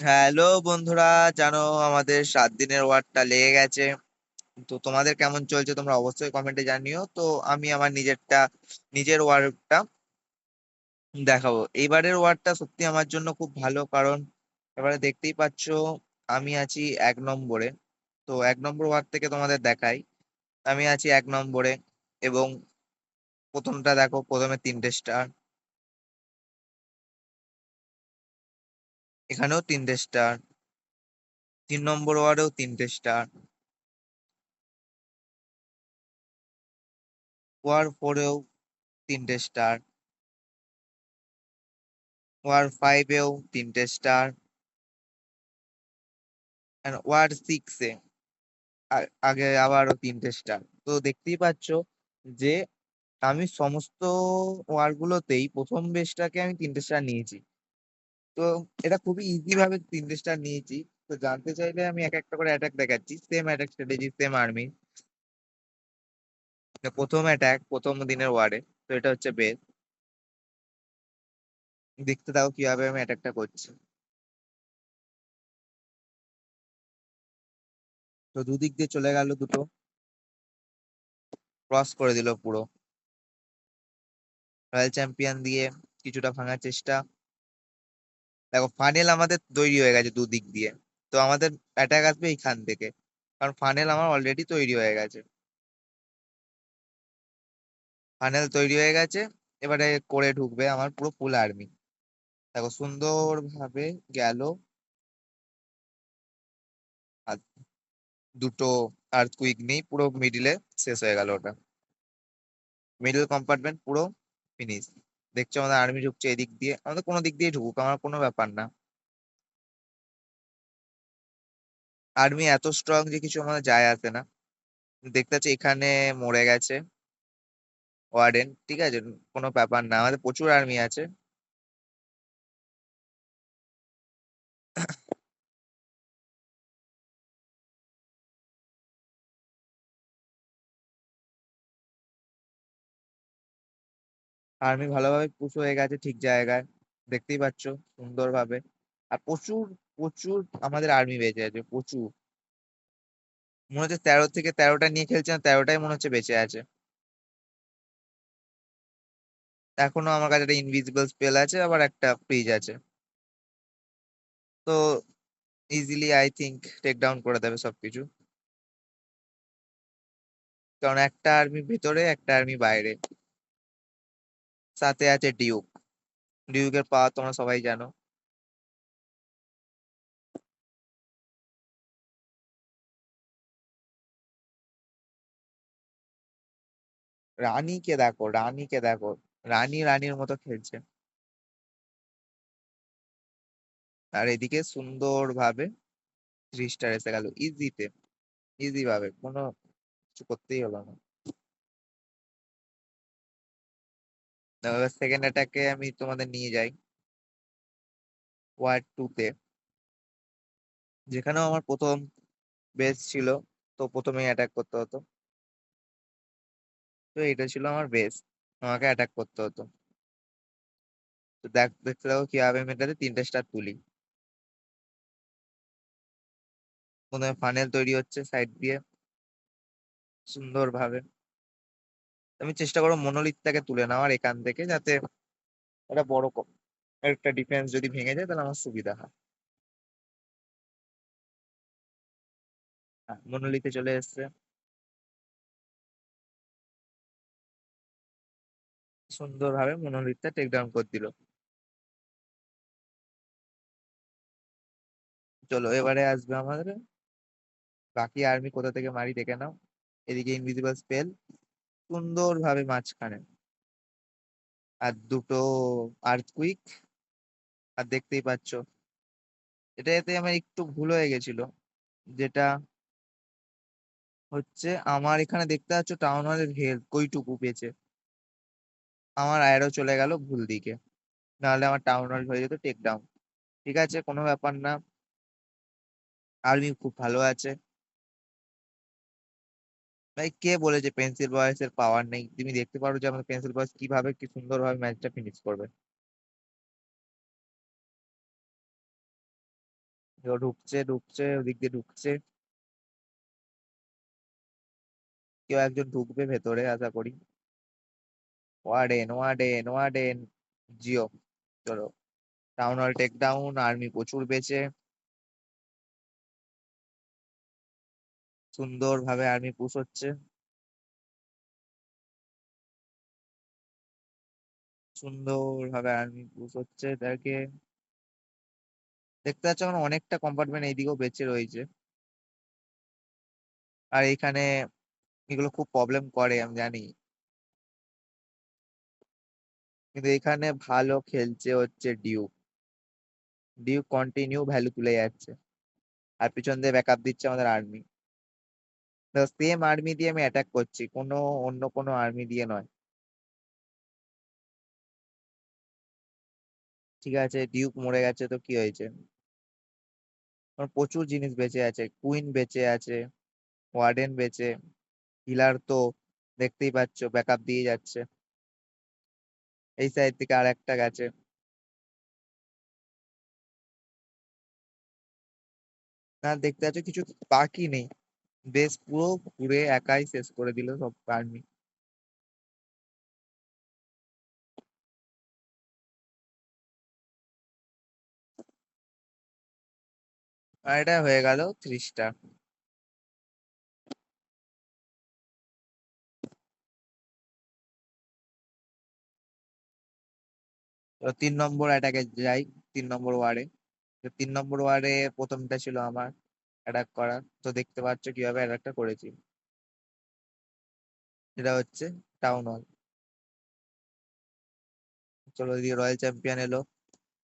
Hello বন্ধুরা, জানো আমাদের 7 দিনের ওয়ারটা লেগে গেছে। তো তোমাদের কেমন চলছে তোমরা অবশ্যই কমেন্টে জানিও। তো আমি আমার নিজের ওয়ারটা দেখাবো। এইবারের ওয়ারটা সত্যি আমার জন্য খুব ভালো, কারণ এবারে দেখতেই পাচ্ছো আমি আছি 1 নম্বরে। তো 1 নম্বর ওয়ার থেকে তোমাদের দেখাই। আমি আছি 1 নম্বরে, এবং প্রথমটা দেখো, প্রথমে 3টে স্টার, এখানেও 3টে স্টার, 3 নম্বর ওয়ার্ডেও 3টে স্টার, ওয়ার 4এও 3টে স্টার, ওয়ার 5এও 3টে স্টার, ওয়ার 6-এ আগে আবারও 3টে স্টার। তো দেখতেই পাচ্ছ যে আমি সমস্ত ওয়ার গুলোতেই প্রথম বেসটাকে আমি 3টে স্টার নিয়েছি। তো এটা খুবই ইজি ভাবে 3টে স্টার নিয়েছি। তো জানতে চাইলে আমি এক একটা করে অ্যাটাক দেখাচ্ছি, same attack strategy, same army. প্রথম অ্যাটাক প্রথম দিনের ওয়ার্ডে, তো এটা হচ্ছে বেস। দেখতে দাও কিভাবে আমি অ্যাটাকটা করছি। তো দুদিক দিয়ে চলে গেল দুটো, ক্রস করে দিল পুরো। রয়্যাল চ্যাম্পিয়ন দিয়ে কিছুটা ভাঙার চেষ্টা। দেখো ফানেল আমাদের তৈরি হয়ে গেছে দুদিক দিয়ে। তো আমাদের অ্যাটাক আসবে এইখান থেকে, কারণ ফানেল আমার অলরেডি তৈরি হয়ে গেছে। ফানেল তৈরি হয়ে গেছে, এবারে করে ঢুকবে আমার পুরো ফুল আর্মি। দেখো সুন্দর ভাবে গেল। আর দুটো আর্থকুইক নেই, পুরো মিডিলে শেষ হয়ে গেল ওটা। মিডল কম্পার্টমেন্ট পুরো ফিনিশ। দেখছো আমাদের আর্মি ঢুকছে এদিক দিয়ে, আমাদের কোনো দিক দিয়ে ঢুকুক আমার কোনো ব্যাপার না। আর্মি এত স্ট্রং যে কিছু আমাদের যায় আসে না। দেখতে পাচ্ছি এখানে মরে গেছে ওয়ার্ডেন, ঠিক আছে, কোনো ব্যাপার না, আমাদের প্রচুর আর্মি আছে। আর্মি ভালোভাবে পুশ হয়ে গেছে ঠিক জায়গায়, দেখতেই পাচ্ছ সুন্দরভাবে। আর প্রচুর প্রচুর আমাদের আর্মি বেঁচে আছে, প্রচুর। মনে হচ্ছে 13 থেকে 13টা নিয়ে খেলছে না, 13টাই মনে হচ্ছে বেঁচে আছে। এখনো আমার কাছে একটা ইনভিজিবল স্পেল আছে, আবার একটা ফ্রিজ আছে। তো easily I think take down করে দেবে সবকিছু, কারণ একটা আর্মি ভিতরে একটা আর্মি বাইরে। সাথে আছে ডিউক। ডিউকের পাওয়ার তোমরা সবাই জানো। রানীকে দেখো, রানীকে দেখো, রানী রানীর মতো খেলছে। আর এদিকে সুন্দর ভাবে 3 স্টার এসে গেল ইজিতে, ইজি ভাবে, কোনো কিছু করতেই হলো না। এবার সেকেন্ড অ্যাটাকে আমি তোমাদের নিয়ে যাই ওয়ার 2-তে, যেখানেও আমার প্রথম বেস ছিল। তো প্রথমেই অ্যাটাক করতে হতো, তো এটা ছিল আমার বেস, আমাকে অ্যাটাক করতে হতো। তো দেখতে থাকো কিভাবে আমি এটাতে 3টে স্টার তুলি। প্রথমে ফানেল তৈরি হচ্ছে সাইড দিয়ে সুন্দর ভাবে। আমি চেষ্টা করবো মনোলিথটাকে তুলে নেওয়ার এখান থেকে, যাতে একটা একটা ডিফেন্স যদি ভেঙে যায় তাহলে আমার সুবিধা হয়। হ্যাঁ, মনোলিথে চলে এসেছে, সুন্দর ভাবে মনোলিথটা টেক ডাউন করে দিল। চলো এবারে আসবে আমাদের বাকি আর্মি কোথা থেকে মারি দেখে নাও। এদিকে ইনভিজিবল স্পেল সুন্দর ভাবে মাঝখানে, আর দুটো আর্থকুইক। আর দেখতেই পাচ্ছ এতে আমার একটু ভুল হয়ে গেছিল, যেটা হচ্ছে আমার এখানে দেখতে পাচ্ছ টাউন হলের হেলথ কইটুকু পেয়েছে, আমার আয়েরও চলে গেল ভুল দিকে, নাহলে আমার টাউন হল হয়ে যেত টেক ডাউন। ঠিক আছে, কোনো ব্যাপার না, আর্মি খুব ভালো আছে। ভাই কে বলেছে পেন্সিল বয়স এর পাওয়ার নেই? তুমি দেখতে পারো যে আমাদের পেন্সিল বয়স কিভাবে কি সুন্দরভাবে ম্যাচটা ফিনিশ করবে। কেউ ঢুকছে ঢুকছে ওদিক দিয়ে ঢুকছে, কেউ একজন ঢুকবে ভেতরে আশা করি। Warden warden warden, Jio. চলো, town hall take down, army প্রচুর বেঁচে, সুন্দর ভাবে আর্মি পুশ হচ্ছে, সুন্দর ভাবে আর্মি পুশ হচ্ছে তাকে। দেখতে পাচ্ছ এখন অনেকটা কম্পার্টমেন্ট এইদিকেও বেঁচে রয়েছে। আর এখানে এগুলো খুব প্রবলেম করে আমি জানি, কিন্তু এখানে ভালো খেলছে হচ্ছে ডিউক। ডিউক কন্টিনিউ ভ্যালু তুলে যাচ্ছে, আর পিছন দিয়ে ব্যাকআপ দিচ্ছে আমাদের আর্মি। সেম আর্মি দিয়ে আমি অ্যাটাক করছি, কোনো অন্য কোনো আর্মি দিয়ে নয়। ঠিক আছে, ডিউক মরে গেছে তো কি হয়েছে, আমার প্রচুর জিনিস বেঁচে আছে, কুইন বেঁচে আছে, ওয়ার্ডেন বেঁচে, হিলার তো দেখতেই পাচ্ছ ব্যাকআপ দিয়ে যাচ্ছে। এই সাইড থেকে আর একটা গেছে। না, দেখতে পাচ্ছ কিছু বাকি নেই, বেশ পুরো ঘুরে একাই শেষ করে দিল সব আর্মি। আর এটা হয়ে গেল 3 স্টার। তো 3 নম্বর অ্যাটাকে যাই, 3 নম্বর ওয়ার্ডে। 3 নম্বর ওয়ার্ডে প্রথমটা ছিল আমার অ্যাটাক করা, তো দেখতে পাচ্ছ কিভাবে অ্যাটাকটা করেছি। এটা হচ্ছে টাউন হল। চলো, এদিকে রয়্যাল চ্যাম্পিয়ন এলো।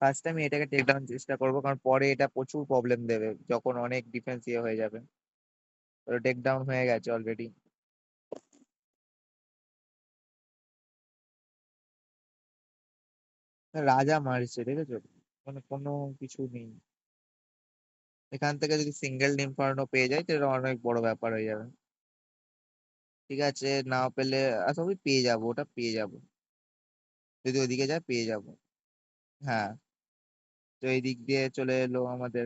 ফার্স্ট আমি এটাকে টেক ডাউন চেষ্টা করবো, কারণ পরে এটা প্রচুর প্রবলেম দেবে যখন অনেক ডিফেন্স ইয়ে হয়ে যাবে। তো টেক ডাউন হয়ে গেছে অলরেডি। রাজা মারছে দেখেছো, মানে কোনো কিছু নেই। এখান থেকে যদি সিঙ্গেল ইনফার্নো পেয়ে যায় তাহলে অনেক বড় ব্যাপার হয়ে যাবে। ঠিক আছে, না পেলে আশা করি পেয়ে যাবো, ওটা পেয়ে যাবো, যদি ওইদিকে যায় পেয়ে যাবো। হ্যাঁ, তো এই দিক দিয়ে চলে এলো আমাদের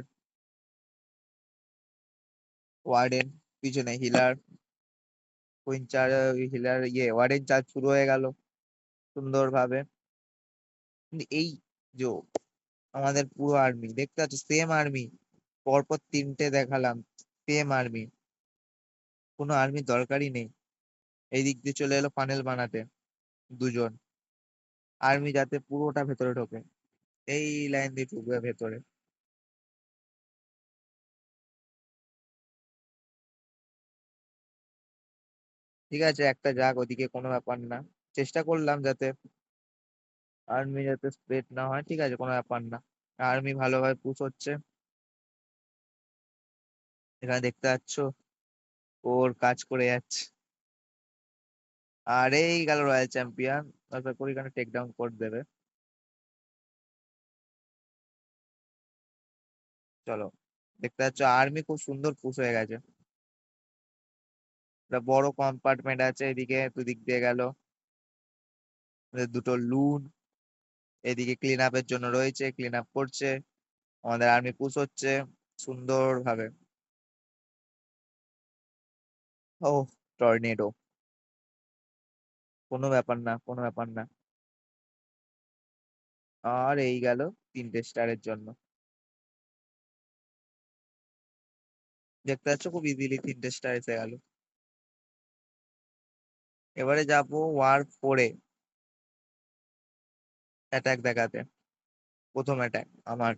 ওয়ার্ডেন, পিছনে হিলার, কুইন চার, হিলার ইয়ে ওয়ার্ডেন চার্জ শুরু হয়ে গেল সুন্দর ভাবে। কিন্তু এই যে আমাদের পুরো আর্মি দেখতে পাচ্ছ, সেম আর্মি, পরপর 3টে দেখালাম, সেম আর্মি, কোনো আর্মির দরকারই নেই। এই দিক দিয়ে চলে এলো ফানেল বানাতে দুজন আর্মি, যাতে পুরোটা ভেতরে ঢোকে, এই লাইন দিয়ে ঢুকবে ভেতরে। ঠিক আছে, একটা যাক ওদিকে, কোনো ব্যাপার না। চেষ্টা করলাম যাতে আর্মি যাতে স্প্রেড না হয়, ঠিক আছে কোনো ব্যাপার না। আর্মি ভালোভাবে পুশ হচ্ছে, এখানে দেখতে পাচ্ছ ওর কাজ করে যাচ্ছে। আর এই গেল রয়্যাল চ্যাম্পিয়ন, আশা করি এখানে টেক ডাউন করে দেবে। চলো, দেখতে পাচ্ছ আর্মি খুব সুন্দর পুশ হয়ে গেছে। একটা বড় কম্পার্টমেন্ট আছে এদিকে, দুদিক দিয়ে গেল দুটো লুন, এদিকে ক্লিন আপের জন্য রয়েছে, ক্লিন আপ করছে, আমাদের আর্মি পুশ হচ্ছে সুন্দর ভাবে। ও, টর্নেডো, কোনো ব্যাপার না, কোনো ব্যাপার না। আর এই গেল 3টে স্টারের জন্য। দেখতে পাচ্ছ খুব ইজিলি 3টে স্টার এসে গেল। এবারে যাব ওয়ার 4-এ অ্যাটাক দেখাতে। প্রথম অ্যাটাক আমার,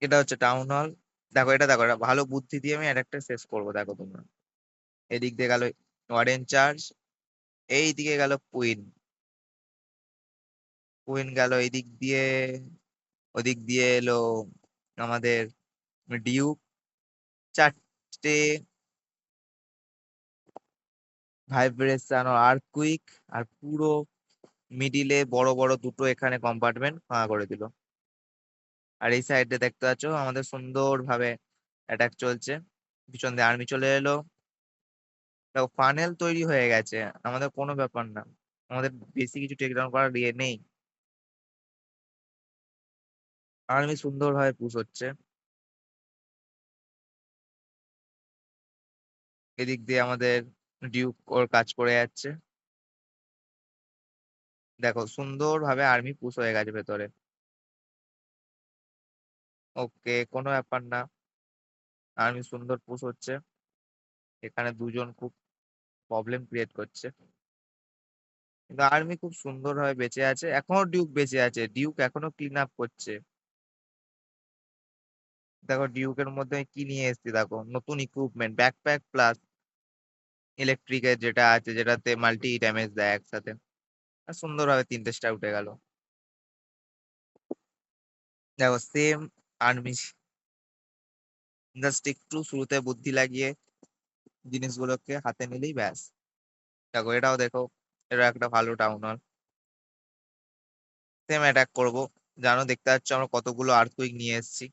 এটা হচ্ছে টাউন হল। দেখো এটা, দেখো এটা ভালো বুদ্ধি দিয়ে আমি অ্যাটাকটা শেষ করবো, দেখো তোমরা। এদিক দিয়ে গেল ওয়ার্ডেন চার্জ, এই দিকে গেল কুইন, কুইন গেল এদিক দিয়ে, ওদিক দিয়ে এলো আমাদের ডিউক, 4টে ভাইব্রেশন ও আর্থকুইক, আর পুরো মিডিলে বড় বড় দুটো এখানে কম্পার্টমেন্ট ফাঁকা করে দিল। আর এই সাইডে দেখতে পাচ্ছ আমাদের সুন্দর ভাবে অ্যাটাক চলছে, পিছন দিয়ে আর্মি চলে এলো। দেখো ফানেল তৈরি হয়ে গেছে, আমাদের কোনো ব্যাপার না, আমাদের বেশি কিছু টেক ডাউন করার ইয়ে নেই। আর্মি সুন্দরভাবে পুশ হচ্ছে। এদিক দিয়ে আমাদের ডিউক ওর কাজ করে যাচ্ছে। দেখো সুন্দরভাবে আর্মি পুশ হয়ে গেছে ভেতরে। ওকে, কোনো ব্যাপার না। আর্মি সুন্দর পুশ হচ্ছে। এখানে দুজন খুব প্রবলেম ক্রিয়েট করছে, কিন্তু আর্মি খুব সুন্দরভাবে বেঁচে আছে। এখনো ডিউক বেঁচে আছে, ডিউক এখনো ক্লিন আপ করছে। দেখো ডিউকের মধ্যে আমি কি নিয়ে এসেছি, দেখো নতুন ইকুইপমেন্ট ব্যাকপ্যাক প্লাস ইলেকট্রিকের যেটা আছে, যেটাতে মাল্টি ড্যামেজ দেয় একসাথে। আর সুন্দরভাবে 3টে স্টার উঠে গেল। দেখো সেম আর্মি, জাস্ট একটু শুরুতে বুদ্ধি লাগিয়ে জিনিসগুলোকে হাতে নিলেই ব্যাস। দেখো এটাও দেখো, এটা একটা ভালো টাউন হল। সেম অ্যাটাক করব। জানো, দেখতে পাচ্ছ আমরা কতগুলো আর্থকুইক নিয়ে এসেছি।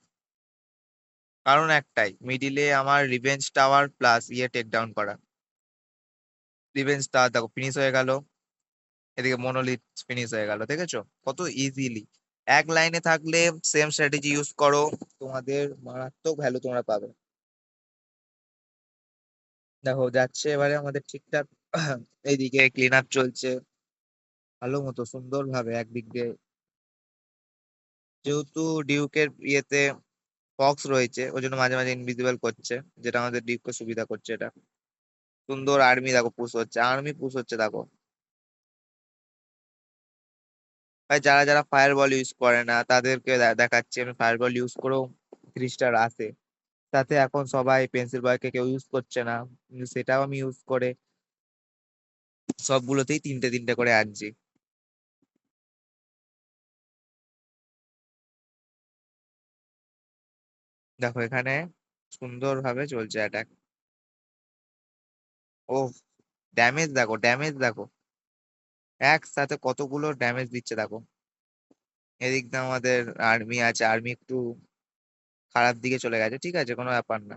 কারণ একটাই, মিডিলে আমার revenge tower plus take down করা। রিভেঞ্জ টাওয়ার দেখো ফিনিশ হয়ে গেল। এদিকে মনোলিথ ফিনিশ হয়ে গেল, দেখেছো কত ইজিলি। এক লাইনে থাকলে সেম স্ট্র্যাটেজি ইউজ করো, তোমাদের মারাত্মক ভ্যালু তোমরা পাবে। দেখো যাচ্ছে এবারে আমাদের ঠিকঠাক। এইদিকে ক্লিন আপ চলছে ভালো মতো সুন্দর ভাবে একদিক দিয়ে। যেহেতু ডিউকের ফক্স রয়েছে, ওই জন্য মাঝে মাঝে ইনভিজিবল করছে, যেটা আমাদের ডিউককে সুবিধা করছে এটা। সুন্দর আর্মি দেখো পুশ হচ্ছে, আর্মি পুশ হচ্ছে দেখো। ভাই যারা যারা ফায়ার বল ইউজ করে না তাদেরকে দেখাচ্ছি আমি, ফায়ার বল ইউজ করেও 3 স্টার আসে। তাতে এখন সবাই পেন্সিল বয়কে কেউ ইউজ করছে না, কিন্তু সেটাও আমি ইউজ করে সবগুলোতেই 3টে 3টে করে আনছি। দেখো এখানে সুন্দর ভাবে চলছে অ্যাটাক। ও, ড্যামেজ দেখো, ড্যামেজ দেখো, একসাথে কতগুলো ড্যামেজ দিচ্ছে দেখো। এদিক দিয়ে আমাদের আর্মি আছে, আর্মি একটু খারাপ দিকে চলে গেছে, ঠিক আছে কোনো ব্যাপার না।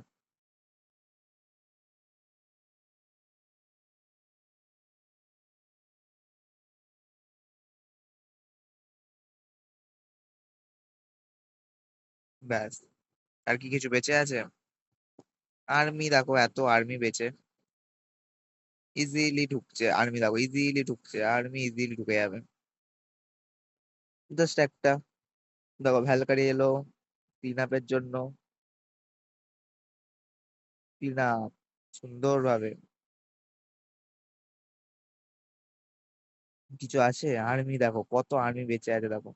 ব্যাস, আর কি কিছু বেঁচে আছে? আর্মি দেখো, এত আর্মি বেঁচে ইজিলি ঢুকছে। আর্মি দেখো ইজিলি ঢুকছে, আর্মি ইজিলি ঢুকে যাবে। জাস্ট একটা, দেখো ভ্যালকারি এলো ক্লিন আপের জন্য। ক্লিন আপ সুন্দর ভাবে। কিছু আছে? আর্মি দেখো কত আর্মি বেঁচে আছে দেখো।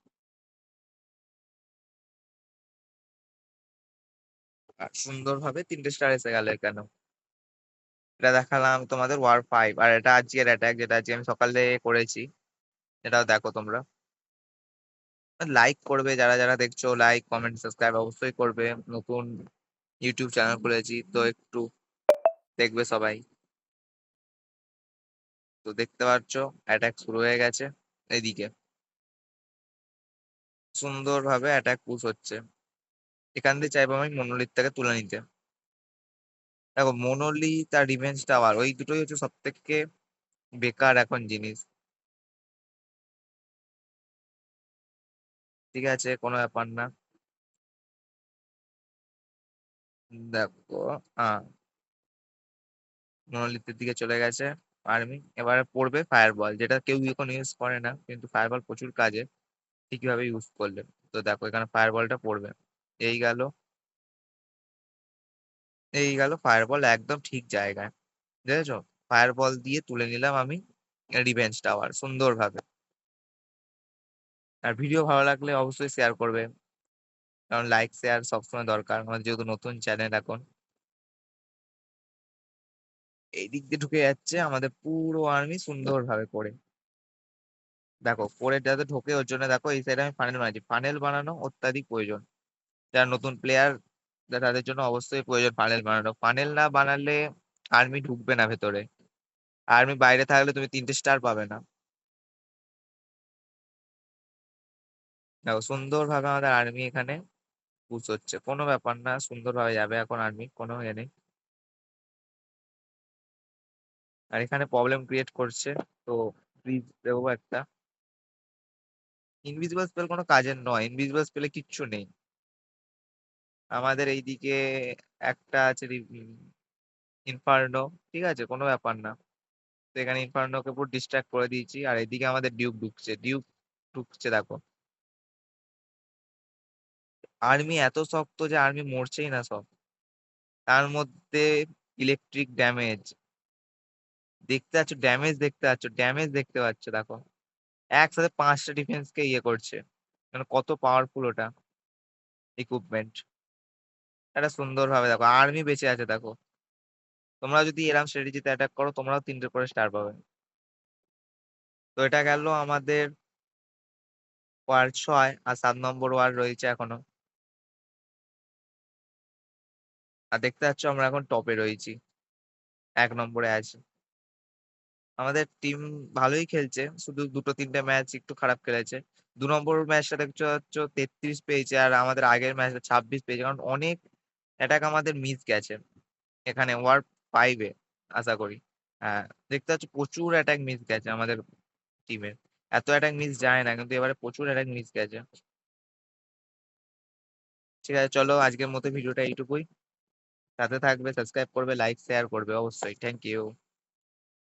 আর সুন্দর ভাবে 3টে স্টার এসে গেল এখানে। এটা দেখালাম তোমাদের ওয়ার 5, আর এটা আজকের অ্যাটাক যেটা আজকে আমি সকালে করেছি। এটাও দেখো তোমরা। লাইক করবে যারা যারা দেখছো, লাইক কমেন্ট সাবস্ক্রাইব অবশ্যই করবে। নতুন ইউটিউব চ্যানেল খুলেছি তো একটু দেখবে সবাই। তো দেখতে পাচ্ছ অ্যাটাক শুরু হয়ে গেছে এদিকে। সুন্দর ভাবে অ্যাটাক পুশ হচ্ছে। এখান দিয়ে চাইবো আমি মনোলিথটাকে তুলে নিতে। দেখো মনোলিথ আর রিভেঞ্জ টাওয়ার, ওই দুটোই হচ্ছে সব থেকে বেকার এখন জিনিস। ঠিক আছে কোনো ব্যাপার না। দেখো হ্যাঁ, মনোলিথের দিকে চলে গেছে আর্মি। এবারে পড়বে ফায়ার বল, যেটা কেউ এখন ইউজ করে না, কিন্তু ফায়ার বল প্রচুর কাজে ঠিকভাবে ইউজ করলে। তো দেখো এখানে ফায়ার বলটা পড়বে। এই গেল, এই গেল ফায়ার বল একদম ঠিক জায়গায়, দেখেছো? ফায়ার বল দিয়ে তুলে নিলাম আমি রিভেঞ্জ টাওয়ার সুন্দরভাবে। আর ভিডিও ভালো লাগলে অবশ্যই শেয়ার করবে, কারণ লাইক শেয়ার সবসময় দরকার আমাদের, যেহেতু নতুন চ্যানেল এখন। এই দিক দিয়ে ঢুকে যাচ্ছে আমাদের পুরো আর্মি সুন্দরভাবে করে। দেখো পরে যাতে ঢোকে ওর জন্য দেখো এই সাইডে আমি ফানেল বানাচ্ছি। ফানেল বানানো অত্যাধিক প্রয়োজন, যারা নতুন প্লেয়ার তাদের জন্য অবশ্যই প্রয়োজন ফানেল বানানো। ফানেল না বানালে আর্মি ঢুকবে না ভেতরে। আর্মি বাইরে থাকলে তুমি 3টে স্টার পাবে না। দেখো সুন্দরভাবে আমাদের আর্মি এখানে পুশ হচ্ছে, কোনো ব্যাপার না, সুন্দরভাবে যাবে এখন আর্মি, কোনো ইয়ে নেই। আর এখানে প্রবলেম ক্রিয়েট করছে, তো প্লিজ দেবো একটা। ইনভিজিবল স্পেল কোনো কাজের নয়, ইনভিজিবল স্পেলে কিচ্ছু নেই। আমাদের এইদিকে একটা আছে ইনফার্নো, ঠিক আছে, কোনো ব্যাপার না। তো এখানে ইনফার্নোকে পুরো ডিস্ট্রাক্ট করে দিয়েছি, আর এদিকে আমাদের ডিউক ঢুকছে, ডিউক ঢুকছে দেখো। আর্মি এত শক্ত যে আর্মি মরছেই না সব। তার মধ্যে ইলেকট্রিক ড্যামেজ দেখতে পাচ্ছ, ড্যামেজ দেখতে পাচ্ছ, ড্যামেজ দেখতে পাচ্ছ দেখো। একসাথে 5টা ডিফেন্স কে ইয়ে করছে, মানে কত পাওয়ারফুল ওটা ইকুইপমেন্ট। এটা সুন্দর ভাবে দেখো, আর্মি বেঁচে আছে দেখো। তোমরা যদি এরম স্ট্র্যাটেজিতে অ্যাটাক করো, তোমরাও 3টে করে স্টার পাবে। তো এটা গেল আমাদের ওয়ার 6, আর 7 নম্বর ওয়ার রয়েছে এখনো। আর দেখতে পাচ্ছ আমরা এখন টপে রয়েছি, 1 নম্বরে আছি। আমাদের টিম ভালোই খেলছে, শুধু 2-3টে ম্যাচ একটু খারাপ খেলেছে। 2 নম্বর ম্যাচটা দেখছো হচ্ছে 33 পেয়েছে, আর আমাদের আগের ম্যাচটা 26 পেয়েছে, কারণ অনেক অ্যাটাক আমাদের মিস গেছে এখানে ওয়ার 5-এ, আশা করি। হ্যাঁ, দেখতে পাচ্ছ প্রচুর অ্যাটাক মিস গেছে আমাদের টিমের। এত অ্যাটাক মিস যায় না, কিন্তু এবারে প্রচুর অ্যাটাক মিস গেছে। ঠিক আছে, চলো আজকের মতো ভিডিওটা এইটুকুই। সাথে থাকবে, সাবস্ক্রাইব করবে, লাইক শেয়ার করবে অবশ্যই। Thank you.